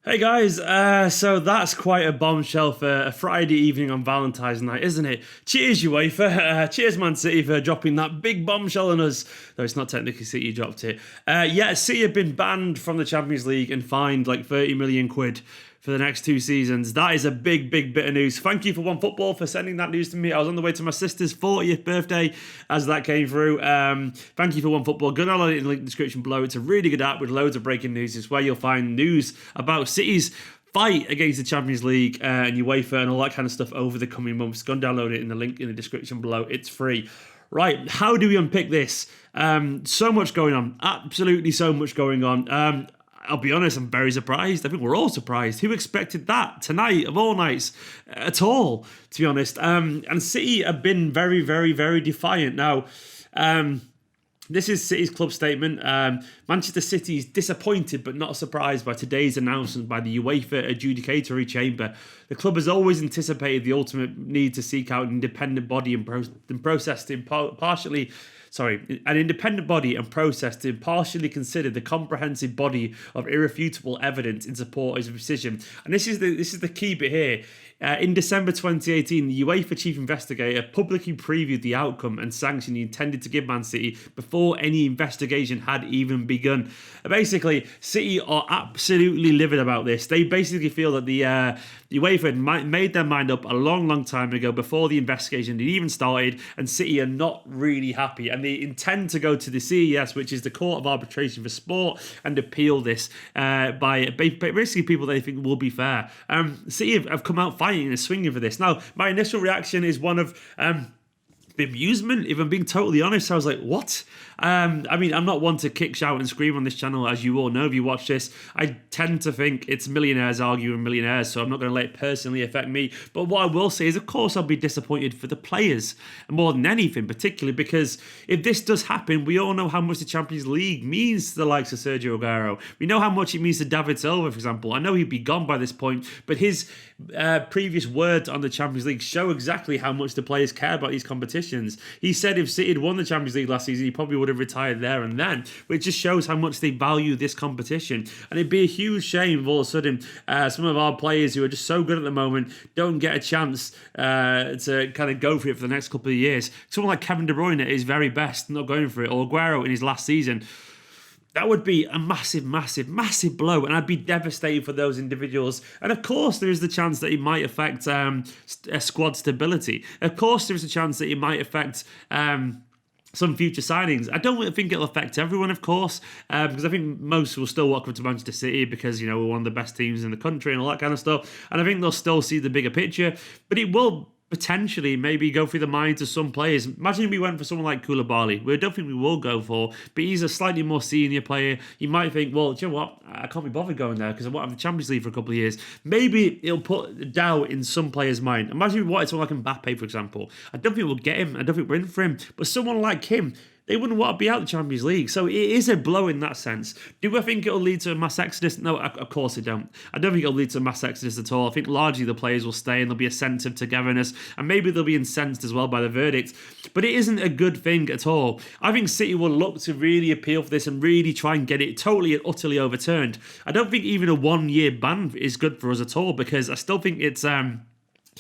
Hey guys, so that's quite a bombshell for a Friday evening on Valentine's night, isn't it? Cheers, UEFA. Cheers, Man City, for dropping that big bombshell on us. Though it's not technically City who dropped it. Yeah, City have been banned from the Champions League and fined like 30 million quid for the next 2 seasons. That is a big, big bit of news. Thank you for OneFootball for sending that news to me. I was on the way to my sister's 40th birthday as that came through. Thank you for OneFootball. Go download it in the link description below. It's a really good app with loads of breaking news. It's where you'll find news about City's fight against the Champions League and UEFA and all that kind of stuff over the coming months. Go and download it in the link in the description below. It's free. Right, how do we unpick this? So much going on. Absolutely so much going on. I'll be honest, I'm very surprised. I think we're all surprised. Who expected that tonight of all nights at all, to be honest? And City have been very, very, very defiant. Now, this is City's club statement. Manchester City is disappointed but not surprised by today's announcement by the UEFA Adjudicatory Chamber. The club has always anticipated the ultimate need to seek out an independent body and process to an independent body and process to impartially consider the comprehensive body of irrefutable evidence in support of his decision. And this is the key bit here. In December 2018, the UEFA chief investigator publicly previewed the outcome and sanction he intended to give Man City before any investigation had even begun. Basically, City are absolutely livid about this. They basically feel that the UEFA had made their mind up a long, long time ago before the investigation had even started, and City are not really happy. And they intend to go to the CES, which is the Court of Arbitration for Sport, and appeal this by basically people they think will be fair. City have come out fighting and swinging for this. Now, my initial reaction is one of amusement. If I'm being totally honest, I was like, what? I mean, I'm not one to kick, shout and scream on this channel, as you all know if you watch this. I tend to think it's millionaires arguing millionaires, so I'm not going to let it personally affect me. But what I will say is, of course, I'll be disappointed for the players more than anything, particularly because if this does happen, we all know how much the Champions League means to the likes of Sergio Aguero. We know how much it means to David Silva, for example. I know he'd be gone by this point, but his previous words on the Champions League show exactly how much the players care about these competitions. He said if City had won the Champions League last season, he probably would have retired there and then, which just shows how much they value this competition. And it'd be a huge shame if all of a sudden some of our players who are just so good at the moment don't get a chance to kind of go for it for the next couple of years. Someone like Kevin De Bruyne at his very best, not going for it, or Aguero in his last season. That would be a massive, massive, massive blow, and I'd be devastated for those individuals. And of course, there is the chance that it might affect squad stability. Of course, there is a chance that it might affect some future signings. I don't think it'll affect everyone, of course, because I think most will still welcome to Manchester City because, you know, we're one of the best teams in the country and all that kind of stuff. And I think they'll still see the bigger picture, but it will potentially maybe go through the minds of some players. Imagine if we went for someone like Koulibaly, we don't think we will go for, but he's a slightly more senior player. You might think, well, do you know what? I can't be bothered going there because I won't have the Champions League for a couple of years. Maybe it'll put doubt in some players' mind. Imagine if we wanted someone like Mbappe, for example. I don't think we'll get him. I don't think we're in for him. But someone like him, they wouldn't want to be out of the Champions League. So it is a blow in that sense. Do I think it'll lead to a mass exodus? No, of course it don't. I don't think it'll lead to a mass exodus at all. I think largely the players will stay and there'll be a sense of togetherness, and maybe they'll be incensed as well by the verdict. But it isn't a good thing at all. I think City will look to really appeal for this and really try and get it totally and utterly overturned. I don't think even a 1-year ban is good for us at all, because I still think it's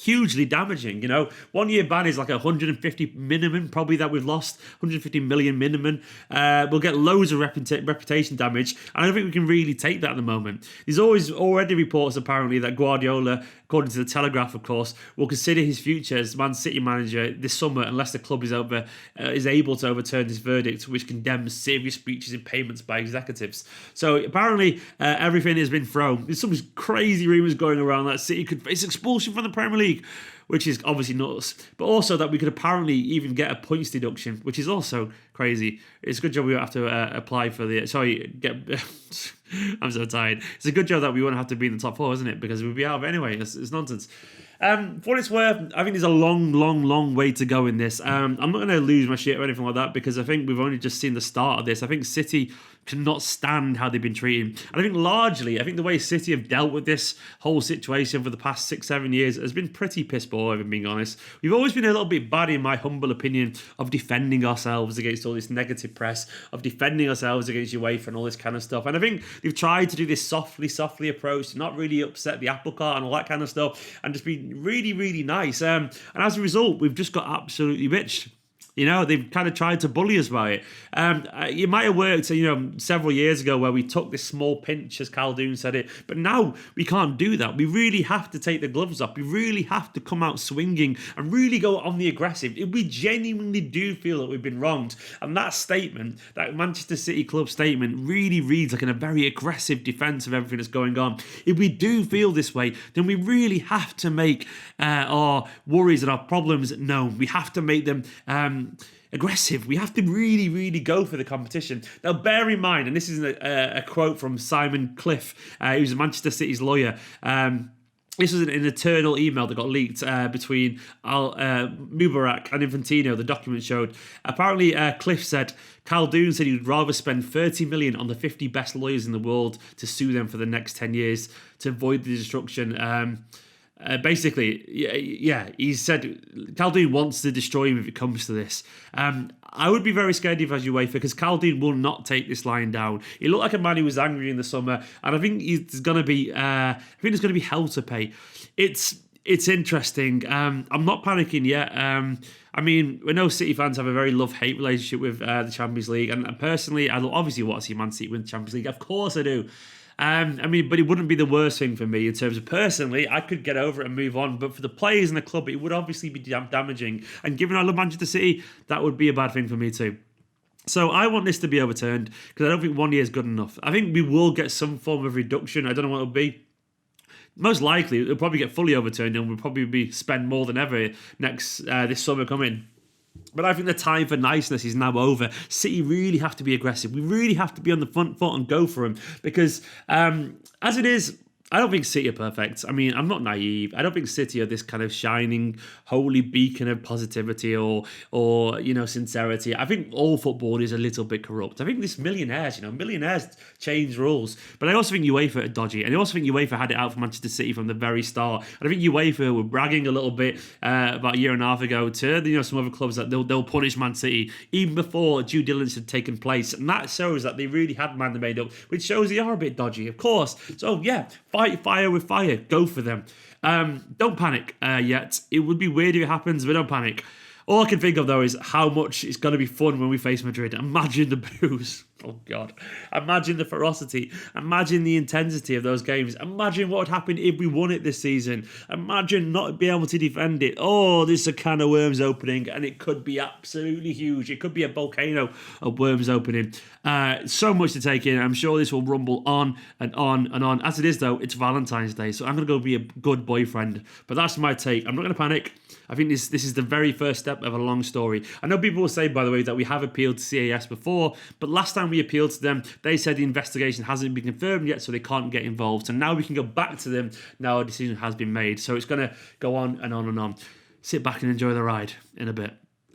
hugely damaging. You know, 1-year ban is like 150 minimum probably that we've lost, 150 million minimum. We'll get loads of reputation damage, and I don't think we can really take that at the moment. There's always already reports apparently that Guardiola, according to the Telegraph, of course, will consider his future as Man City manager this summer unless the club is able to overturn this verdict, which condemns serious breaches in payments by executives. So apparently everything has been thrown. There's some crazy rumours going around that City could face expulsion from the Premier League, which is obviously nuts, but also that we could apparently even get a points deduction, which is also crazy. It's a good job we won't have to apply for I'm so tired. It's a good job that we won't have to be in the top 4, isn't it? Because we'll be out of it anyway. It's nonsense. For what it's worth, I think there's a long, long, long way to go in this. I'm not going to lose my shit or anything like that, because I think we've only just seen the start of this. I think City cannot stand how they've been treated. And I think largely, the way City have dealt with this whole situation for the past 6-7 years has been pretty piss poor, if I'm being honest. We've always been a little bit bad, in my humble opinion, of defending ourselves against all this negative press, of defending ourselves against UEFA and all this kind of stuff. And I think they've tried to do this softly approach to not really upset the apple cart and all that kind of stuff, and just be really, really nice. And as a result, we've just got absolutely bitched. They've kind of tried to bully us about it. It might have worked, several years ago where we took this small pinch, as Khaldoon said it, but now we can't do that. We really have to take the gloves off. We really have to come out swinging and really go on the aggressive. If we genuinely do feel that we've been wronged, and that statement, that Manchester City club statement, really reads like a very aggressive defence of everything that's going on. If we do feel this way, then we really have to make our worries and our problems known. We have to make them aggressive. We have to really, really go for the competition. Now, bear in mind, and this is a quote from Simon Cliff, who's Manchester City's lawyer. This was an eternal email that got leaked between Mubarak and Infantino, the document showed. Apparently, Cliff said, Khaldoon said he would rather spend 30 million on the 50 best lawyers in the world to sue them for the next 10 years to avoid the destruction. Basically, he said Khaldoon wants to destroy him if it comes to this. I would be very scared if I was UEFA, because Khaldoon will not take this lying down. He looked like a man who was angry in the summer, and I think there's going to be hell to pay. It's interesting. I'm not panicking yet. We know City fans have a very love-hate relationship with the Champions League, and personally, I obviously want to see Man City win the Champions League. Of course I do. But it wouldn't be the worst thing for me in terms of personally, I could get over it and move on. But for the players in the club, it would obviously be damaging. And given I love Manchester City, that would be a bad thing for me too. So I want this to be overturned, because I don't think 1 year is good enough. I think we will get some form of reduction. I don't know what it'll be. Most likely, it'll probably get fully overturned, and we'll probably spend more than ever this summer coming. But I think the time for niceness is now over. City really have to be aggressive. We really have to be on the front foot and go for them, because as it is, I don't think City are perfect. I'm not naive. I don't think City are this kind of shining, holy beacon of positivity or sincerity. I think all football is a little bit corrupt. I think this millionaires change rules. But I also think UEFA are dodgy. And I also think UEFA had it out for Manchester City from the very start. And I think UEFA were bragging a little bit about a year and a half ago to some other clubs that they'll punish Man City even before due diligence had taken place. And that shows that they really had man made up, which shows they are a bit dodgy, of course. So yeah, fight fire with fire. Go for them. Don't panic yet. It would be weird if it happens, but don't panic. All I can think of, though, is how much it's going to be fun when we face Madrid. Imagine the boos. Oh, God. Imagine the ferocity. Imagine the intensity of those games. Imagine what would happen if we won it this season. Imagine not being able to defend it. Oh, there's a can of worms opening, and it could be absolutely huge. It could be a volcano of worms opening. So much to take in. I'm sure this will rumble on and on and on. As it is, though, it's Valentine's Day, so I'm going to go be a good boyfriend. But that's my take. I'm not going to panic. I think this is the very first step of a long story. I know people will say, by the way, that we have appealed to CAS before, but last time we appealed to them, they said the investigation hasn't been confirmed yet, so they can't get involved. So now we can go back to them. Now a decision has been made. So it's going to go on and on and on. Sit back and enjoy the ride in a bit.